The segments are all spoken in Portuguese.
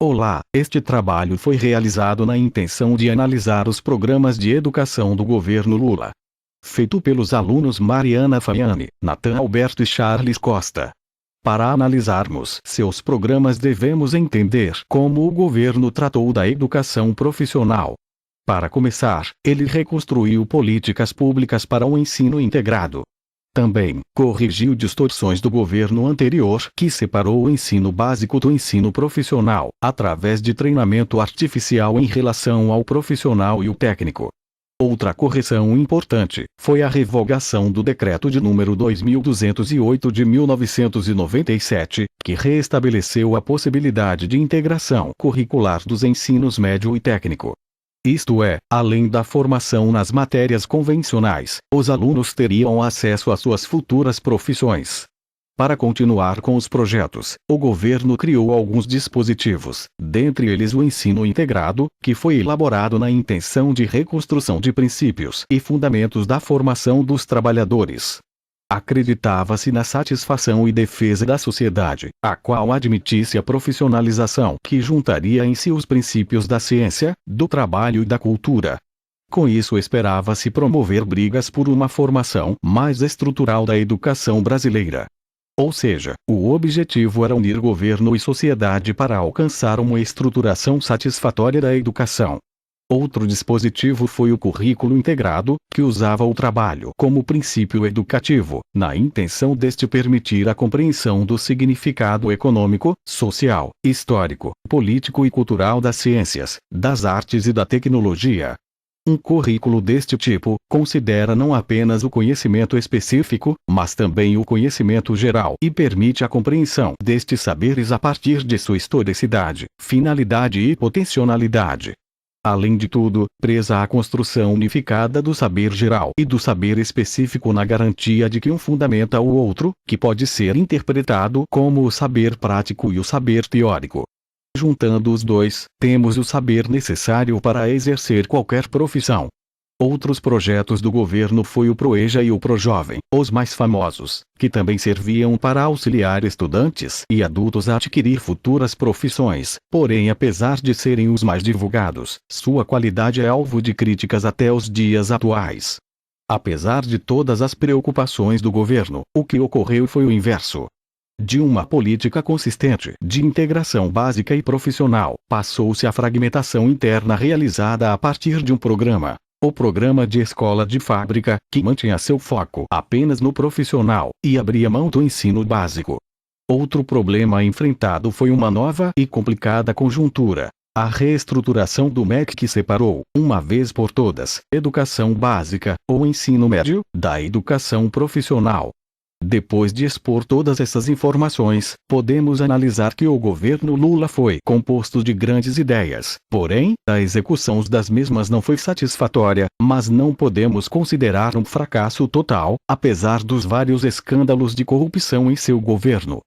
Olá, este trabalho foi realizado na intenção de analisar os programas de educação do governo Lula. Feito pelos alunos Mariana Faiani, Nathan Alberto e Charles Costa. Para analisarmos seus programas devemos entender como o governo tratou da educação profissional. Para começar, ele reconstruiu políticas públicas para o ensino integrado. Também, corrigiu distorções do governo anterior que separou o ensino básico do ensino profissional, através de treinamento artificial em relação ao profissional e o técnico. Outra correção importante foi a revogação do decreto de número 2208 de 1997, que reestabeleceu a possibilidade de integração curricular dos ensinos médio e técnico. Isto é, além da formação nas matérias convencionais, os alunos teriam acesso às suas futuras profissões. Para continuar com os projetos, o governo criou alguns dispositivos, dentre eles o ensino integrado, que foi elaborado na intenção de reconstrução de princípios e fundamentos da formação dos trabalhadores. Acreditava-se na satisfação e defesa da sociedade, a qual admitisse a profissionalização que juntaria em si os princípios da ciência, do trabalho e da cultura. Com isso esperava-se promover brigas por uma formação mais estrutural da educação brasileira. Ou seja, o objetivo era unir governo e sociedade para alcançar uma estruturação satisfatória da educação. Outro dispositivo foi o currículo integrado, que usava o trabalho como princípio educativo, na intenção deste permitir a compreensão do significado econômico, social, histórico, político e cultural das ciências, das artes e da tecnologia. Um currículo deste tipo considera não apenas o conhecimento específico, mas também o conhecimento geral e permite a compreensão destes saberes a partir de sua historicidade, finalidade e potencialidade. Além de tudo, preza a construção unificada do saber geral e do saber específico na garantia de que um fundamenta o outro, que pode ser interpretado como o saber prático e o saber teórico. Juntando os dois, temos o saber necessário para exercer qualquer profissão. Outros projetos do governo foi o ProEja e o ProJovem, os mais famosos, que também serviam para auxiliar estudantes e adultos a adquirir futuras profissões, porém apesar de serem os mais divulgados, sua qualidade é alvo de críticas até os dias atuais. Apesar de todas as preocupações do governo, o que ocorreu foi o inverso. De uma política consistente de integração básica e profissional, passou-se à fragmentação interna realizada a partir de um programa. O programa de escola de fábrica, que mantinha seu foco apenas no profissional, e abria mão do ensino básico. Outro problema enfrentado foi uma nova e complicada conjuntura. A reestruturação do MEC que separou, uma vez por todas, educação básica, ou ensino médio, da educação profissional. Depois de expor todas essas informações, podemos analisar que o governo Lula foi composto de grandes ideias, porém, a execução das mesmas não foi satisfatória, mas não podemos considerar um fracasso total, apesar dos vários escândalos de corrupção em seu governo.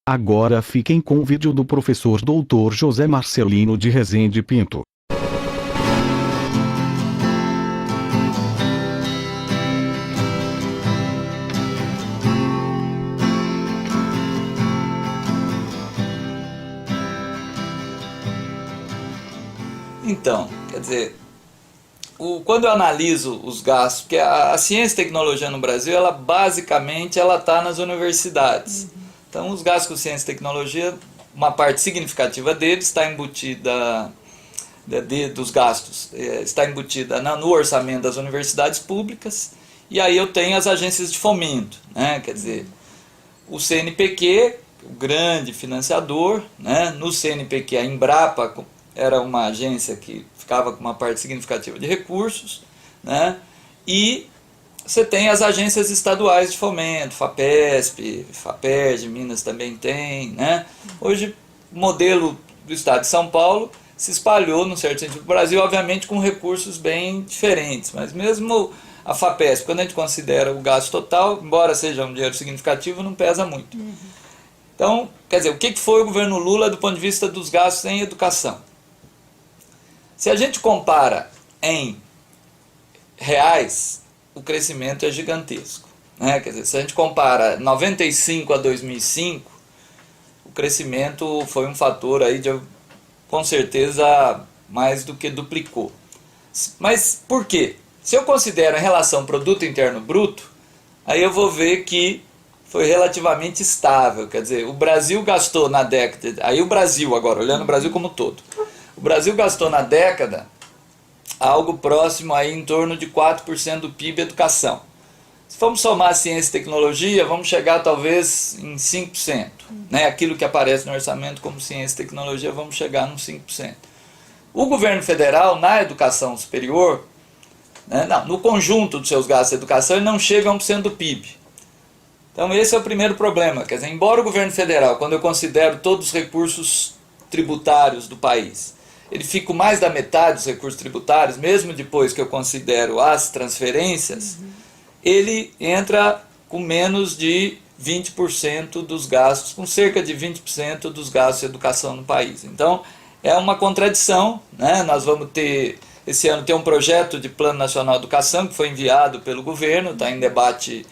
Agora fiquem com o vídeo do professor Dr. José Marcelino de Rezende Pinto. Então, quer dizer, quando eu analiso os gastos, porque a ciência e tecnologia no Brasil, ela basicamente está nas universidades. Então, os gastos com ciência e tecnologia, uma parte significativa deles está embutida, dos gastos, está embutida no orçamento das universidades públicas, e aí eu tenho as agências de fomento, né? Quer dizer, o CNPq, o grande financiador, né? No CNPq a Embrapa era uma agência que ficava com uma parte significativa de recursos, né? E você tem as agências estaduais de fomento, FAPESP, FAPERJ, Minas também tem, né? Hoje, o modelo do estado de São Paulo se espalhou, num certo sentido, no Brasil, obviamente com recursos bem diferentes, mas mesmo a FAPESP, quando a gente considera o gasto total, embora seja um dinheiro significativo, não pesa muito. Então, quer dizer, o que foi o governo Lula do ponto de vista dos gastos em educação? Se a gente compara em reais, o crescimento é gigantesco, né? Quer dizer, se a gente compara 95 a 2005, o crescimento foi um fator aí de com certeza mais do que duplicou. Mas por quê? Se eu considero em relação produto interno bruto, aí eu vou ver que foi relativamente estável. Quer dizer, o Brasil gastou na década... Aí o Brasil agora, olhando o Brasil como um todo. O Brasil gastou na década algo próximo aí em torno de 4% do PIB em educação. Se formos somar ciência e tecnologia, vamos chegar talvez em 5%. Né? Aquilo que aparece no orçamento como ciência e tecnologia, vamos chegar nos 5%. O governo federal, na educação superior, né, não, no conjunto dos seus gastos de educação, ele não chega a 1% do PIB. Então esse é o primeiro problema. Quer dizer, embora o governo federal, quando eu considero todos os recursos tributários do país, ele fica com mais da metade dos recursos tributários, mesmo depois que eu considero as transferências, ele entra com menos de 20% dos gastos, com cerca de 20% dos gastos de educação no país. Então, é uma contradição, né? Nós vamos ter, esse ano, ter um projeto de Plano Nacional de Educação, que foi enviado pelo governo, está em debate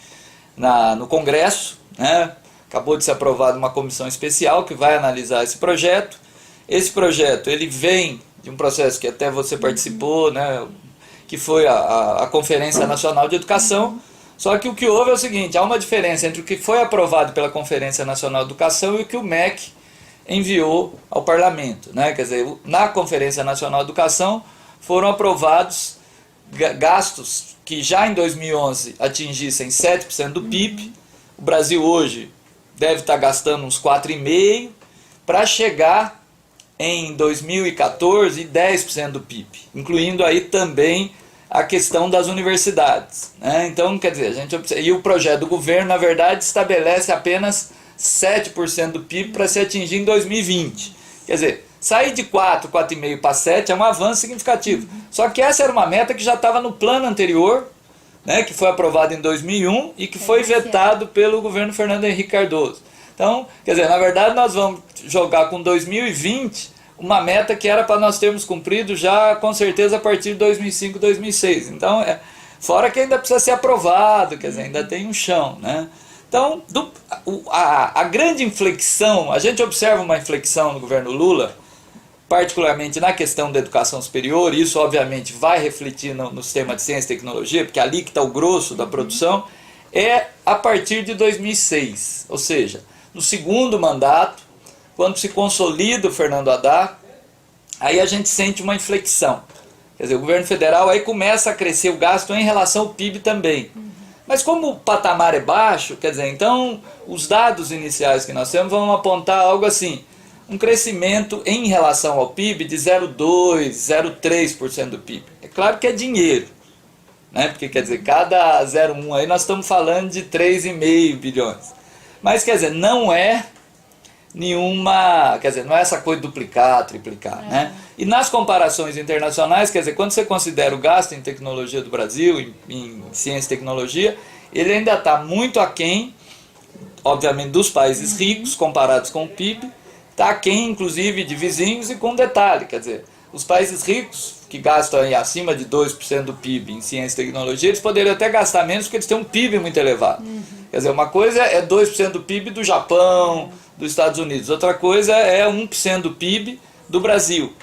no Congresso, né? Acabou de ser aprovada uma comissão especial que vai analisar esse projeto. Esse projeto, ele vem de um processo que até você participou, né? Que foi a Conferência Nacional de Educação. Só que o que houve é o seguinte, há uma diferença entre o que foi aprovado pela Conferência Nacional de Educação e o que o MEC enviou ao Parlamento, né? Quer dizer, na Conferência Nacional de Educação foram aprovados gastos que já em 2011 atingissem 7% do PIB. O Brasil hoje deve estar gastando uns 4,5% para chegar em 2014 10% do PIB, incluindo aí também a questão das universidades, né? Então, quer dizer, a gente observa, e o projeto do governo, na verdade, estabelece apenas 7% do PIB para se atingir em 2020. Quer dizer, sair de 4, 4,5 para 7 é um avanço significativo. Só que essa era uma meta que já estava no plano anterior, né, que foi aprovado em 2001 e que foi vetado pelo governo Fernando Henrique Cardoso. Então, quer dizer, na verdade nós vamos jogar com 2020 uma meta que era para nós termos cumprido já com certeza a partir de 2005, 2006. Então, fora que ainda precisa ser aprovado, quer dizer, ainda tem um chão, né? Então, a grande inflexão, a gente observa uma inflexão no governo Lula, particularmente na questão da educação superior, e isso obviamente vai refletir no sistema de ciência e tecnologia, porque é ali que está o grosso da produção, é a partir de 2006, ou seja, no segundo mandato, quando se consolida o Fernando Haddad, aí a gente sente uma inflexão. Quer dizer, o governo federal aí começa a crescer o gasto em relação ao PIB também. Mas como o patamar é baixo, quer dizer, então os dados iniciais que nós temos vão apontar algo assim, um crescimento em relação ao PIB de 0,2%, 0,3% do PIB. É claro que é dinheiro, né? Porque quer dizer, cada 0,1 aí nós estamos falando de 3,5 bilhões. Mas quer dizer, não é nenhuma, quer dizer, não é essa coisa de duplicar, triplicar, né? E nas comparações internacionais, quer dizer, quando você considera o gasto em tecnologia do Brasil, em ciência e tecnologia, ele ainda está muito aquém, obviamente, dos países ricos, comparados com o PIB, está aquém, inclusive, de vizinhos e com detalhe, quer dizer, os países ricos, que gastam aí acima de 2% do PIB em ciência e tecnologia, eles poderiam até gastar menos porque eles têm um PIB muito elevado. Quer dizer, uma coisa é 2% do PIB do Japão, dos Estados Unidos, outra coisa é 1% do PIB do Brasil.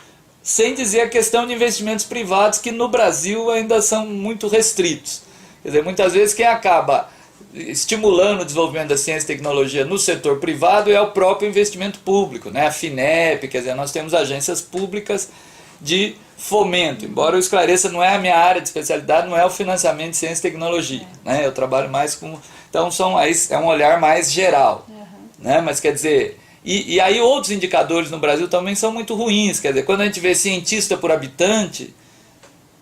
Sem dizer a questão de investimentos privados, que no Brasil ainda são muito restritos. Quer dizer, muitas vezes quem acaba estimulando o desenvolvimento da ciência e tecnologia no setor privado é o próprio investimento público, né? A FINEP, quer dizer, nós temos agências públicas de fomento, embora eu esclareça, não é a minha área de especialidade, não é o financiamento de ciência e tecnologia, né? Eu trabalho mais com... Então é um olhar mais geral, né? Mas quer dizer... E aí outros indicadores no Brasil também são muito ruins, quer dizer, quando a gente vê cientista por habitante,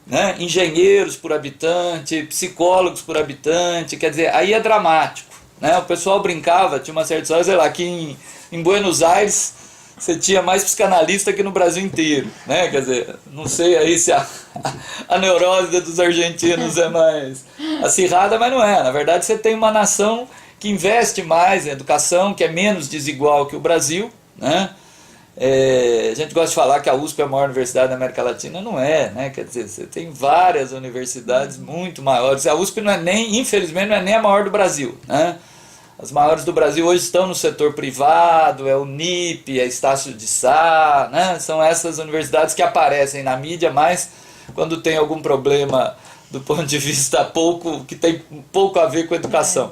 né? Engenheiros por habitante, psicólogos por habitante, quer dizer, aí é dramático, né? O pessoal brincava, tinha uma certa história, sei lá, aqui em Buenos Aires você tinha mais psicanalista que no Brasil inteiro, né? Quer dizer, não sei aí se a neurose dos argentinos é mais acirrada, mas não é. Na verdade, você tem uma nação que investe mais em educação, que é menos desigual que o Brasil, né? A gente gosta de falar que a USP é a maior universidade da América Latina, não é, né? Quer dizer, você tem várias universidades muito maiores. A USP não é nem, infelizmente, não é nem a maior do Brasil, né? As maiores do Brasil hoje estão no setor privado, é o NIP, é Estácio de Sá, né? São essas universidades que aparecem na mídia, mas quando tem algum problema do ponto de vista que tem pouco a ver com a educação.